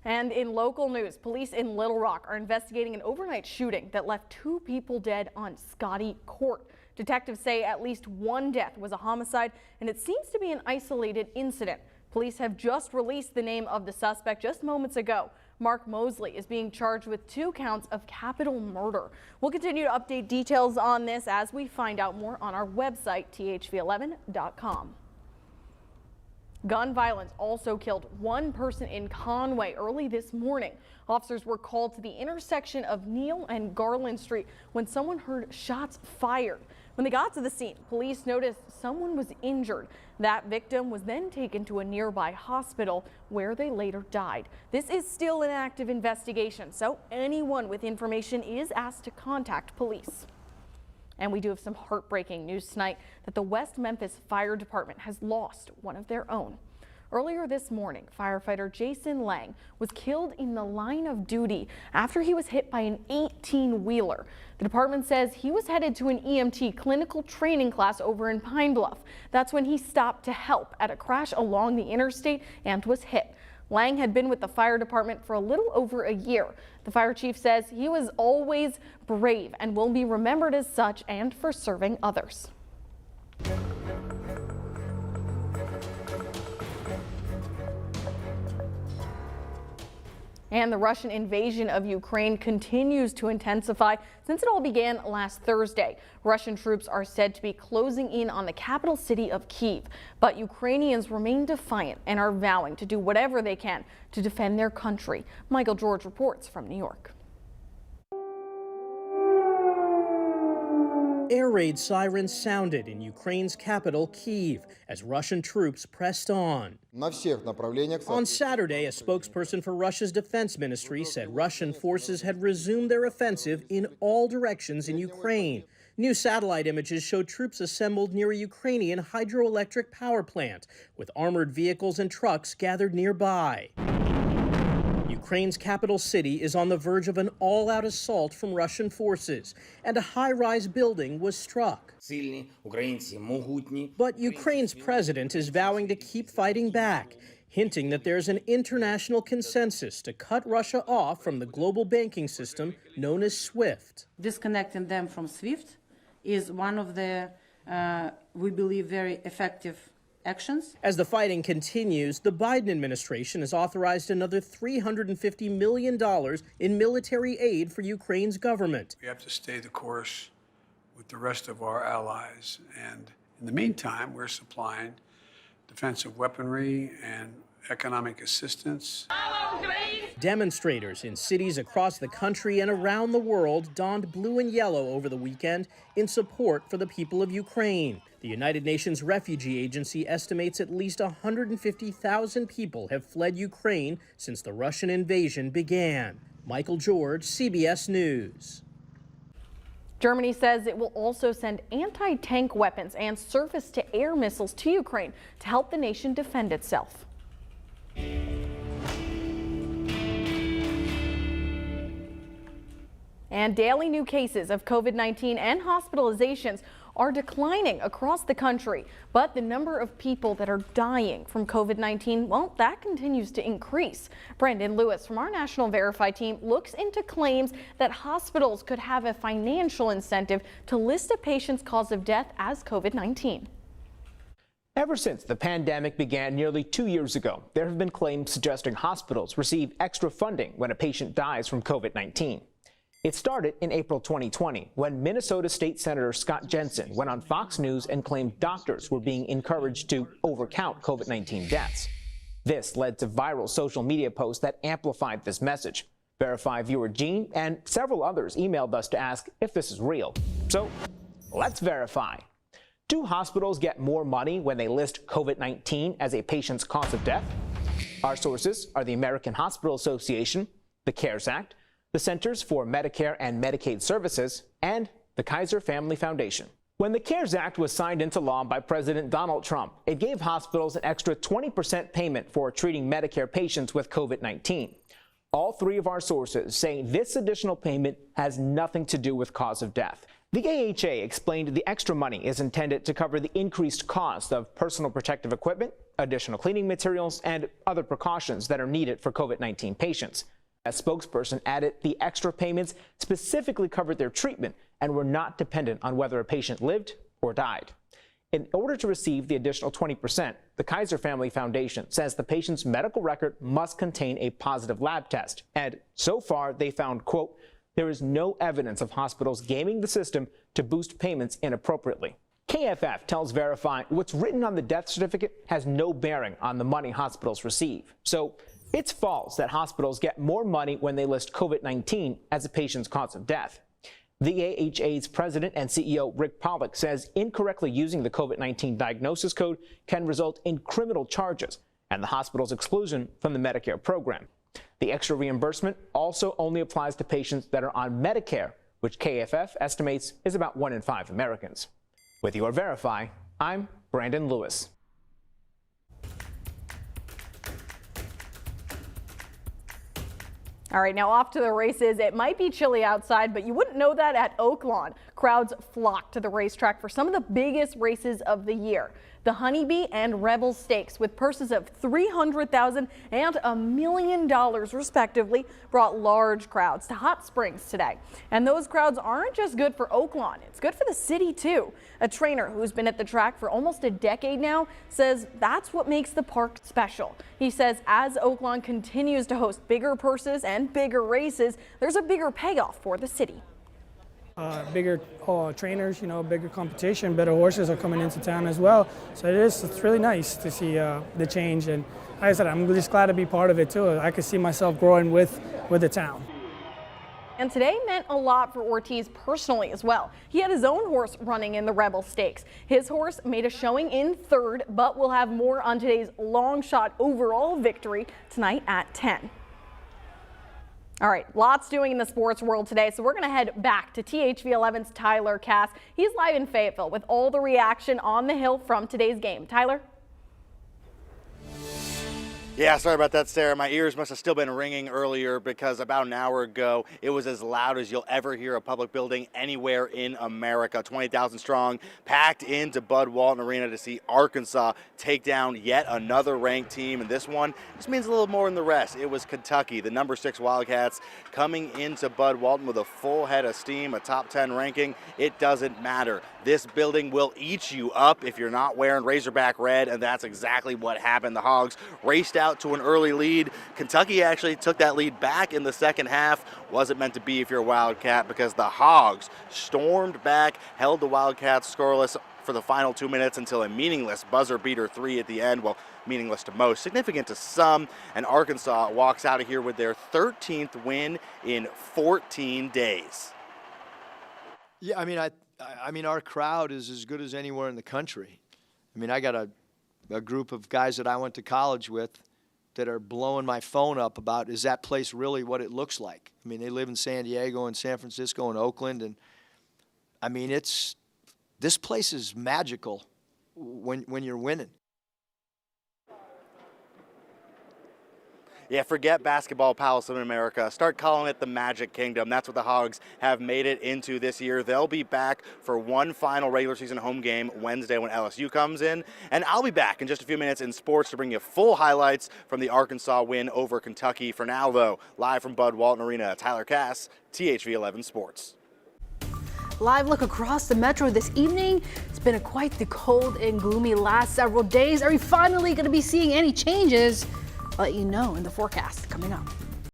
And in local news, police in Little Rock are investigating an overnight shooting that left 2 people dead on Scotty Court. Detectives say at least 1 death was a homicide, and it seems to be an isolated incident. Police have just released the name of the suspect just moments ago. Mark Mosley is being charged with 2 counts of capital murder. We'll continue to update details on this as we find out more on our website, thv11.com. Gun violence also killed 1 person in Conway early this morning. Officers were called to the intersection of Neal and Garland Street when someone heard shots fired. When they got to the scene, police noticed someone was injured. That victim was then taken to a nearby hospital where they later died. This is still an active investigation, so anyone with information is asked to contact police. And we do have some heartbreaking news tonight that the West Memphis Fire Department has lost one of their own. Earlier this morning, firefighter Jason Lang was killed in the line of duty after he was hit by an 18-wheeler. The department says he was headed to an EMT clinical training class over in Pine Bluff. That's when he stopped to help at a crash along the interstate and was hit. Lang had been with the fire department for a little over a year. The fire chief says he was always brave and will be remembered as such and for serving others. And the Russian invasion of Ukraine continues to intensify since it all began last Thursday. Russian troops are said to be closing in on the capital city of Kyiv, but Ukrainians remain defiant and are vowing to do whatever they can to defend their country. Michael George reports from New York. Air raid sirens sounded in Ukraine's capital, Kyiv, as Russian troops pressed on. On Saturday, a spokesperson for Russia's defense ministry said Russian forces had resumed their offensive in all directions in Ukraine. New satellite images showed troops assembled near a Ukrainian hydroelectric power plant, with armored vehicles and trucks gathered nearby. Ukraine's capital city is on the verge of an all-out assault from Russian forces, and a high-rise building was struck. But Ukraine's president is vowing to keep fighting back, hinting that there's an international consensus to cut Russia off from the global banking system known as SWIFT. Disconnecting them from SWIFT is one of the, we believe, very effective actions. As the fighting continues, the Biden administration has authorized another $350 million in military aid for Ukraine's government. We have to stay the course with the rest of our allies. And in the meantime, we're supplying defensive weaponry and economic assistance. Demonstrators in cities across the country and around the world donned blue and yellow over the weekend in support for the people of Ukraine. The United Nations Refugee Agency estimates at least 150,000 people have fled Ukraine since the Russian invasion began. Michael George, CBS News. Germany says it will also send anti-tank weapons and surface-to-air missiles to Ukraine to help the nation defend itself. And daily new cases of COVID-19 and hospitalizations are declining across the country, but the number of people that are dying from COVID-19, well, that continues to increase. Brandon Lewis from our National Verify team looks into claims that hospitals could have a financial incentive to list a patient's cause of death as COVID-19. Ever since the pandemic began nearly 2 years ago, there have been claims suggesting hospitals receive extra funding when a patient dies from COVID-19. It started in April 2020 when Minnesota State Senator Scott Jensen went on Fox News and claimed doctors were being encouraged to overcount COVID-19 deaths. This led to viral social media posts that amplified this message. Verify viewer Gene and several others emailed us to ask if this is real. So let's verify. Do hospitals get more money when they list COVID-19 as a patient's cause of death? Our sources are the American Hospital Association, the CARES Act, the Centers for Medicare and Medicaid Services, and the Kaiser Family Foundation. When the CARES Act was signed into law by President Donald Trump, it gave hospitals an extra 20% payment for treating Medicare patients with COVID-19. All 3 of our sources say this additional payment has nothing to do with cause of death. The AHA explained the extra money is intended to cover the increased cost of personal protective equipment, additional cleaning materials, and other precautions that are needed for COVID-19 patients. A spokesperson added the extra payments specifically covered their treatment and were not dependent on whether a patient lived or died. In order to receive the additional 20%, the Kaiser Family Foundation says the patient's medical record must contain a positive lab test. And so far, they found, quote, there is no evidence of hospitals gaming the system to boost payments inappropriately. KFF tells Verify what's written on the death certificate has no bearing on the money hospitals receive. So it's false that hospitals get more money when they list COVID-19 as a patient's cause of death. The AHA's president and CEO Rick Pollack says incorrectly using the COVID-19 diagnosis code can result in criminal charges and the hospital's exclusion from the Medicare program. The extra reimbursement also only applies to patients that are on Medicare, which KFF estimates is about 1 in 5 Americans. With your Verify, I'm Brandon Lewis. All right, now off to the races. It might be chilly outside, but you wouldn't know that at Oaklawn. Crowds flock to the racetrack for some of the biggest races of the year. The Honeybee and Rebel Stakes, with purses of $300,000 and $1 million respectively, brought large crowds to Hot Springs today. And those crowds aren't just good for Oaklawn, it's good for the city too. A trainer who's been at the track for almost a decade now says that's what makes the park special. He says as Oaklawn continues to host bigger purses and bigger races, there's a bigger payoff for the city. Bigger trainers, bigger competition, better horses are coming into town as well. So it's really nice to see the change. And like I said, I'm just glad to be part of it too. I could see myself growing with the town. And today meant a lot for Ortiz personally as well. He had his own horse running in the Rebel Stakes. His horse made a showing in third, but we'll have more on today's long shot overall victory tonight at 10. All right, lots doing in the sports world today, so we're going to head back to THV11's Tyler Cass. He's live in Fayetteville with all the reaction on the hill from today's game. Tyler? Yeah, sorry about that, Sarah. My ears must have still been ringing earlier because about an hour ago, it was as loud as you'll ever hear a public building anywhere in America. 20,000 strong, packed into Bud Walton Arena to see Arkansas take down yet another ranked team. And this one just means a little more than the rest. It was Kentucky, the number 6 Wildcats, coming into Bud Walton with a full head of steam, a top 10 ranking. It doesn't matter. This building will eat you up if you're not wearing Razorback red, and that's exactly what happened. The Hogs raced out to an early lead. Kentucky actually took that lead back in the second half. Wasn't meant to be if you're a Wildcat because the Hogs stormed back, held the Wildcats scoreless for the final 2 minutes until a meaningless buzzer beater 3 at the end. Well, meaningless to most, significant to some, and Arkansas walks out of here with their 13th win in 14 days. Yeah, I mean, our crowd is as good as anywhere in the country. I mean, I got a group of guys that I went to college with that are blowing my phone up about, is that place really what it looks like? I mean, they live in San Diego and San Francisco and Oakland, and I mean, this place is magical when you're winning. Yeah, forget Basketball Palace of America. Start calling it the Magic Kingdom. That's what the Hogs have made it into this year. They'll be back for one final regular season home game Wednesday when LSU comes in. And I'll be back in just a few minutes in sports to bring you full highlights from the Arkansas win over Kentucky. For now, though, live from Bud Walton Arena, Tyler Cass, THV11 Sports. Live look across the metro this evening. It's been quite the cold and gloomy last several days. Are we finally going to be seeing any changes? I'll let you know in the forecast coming up.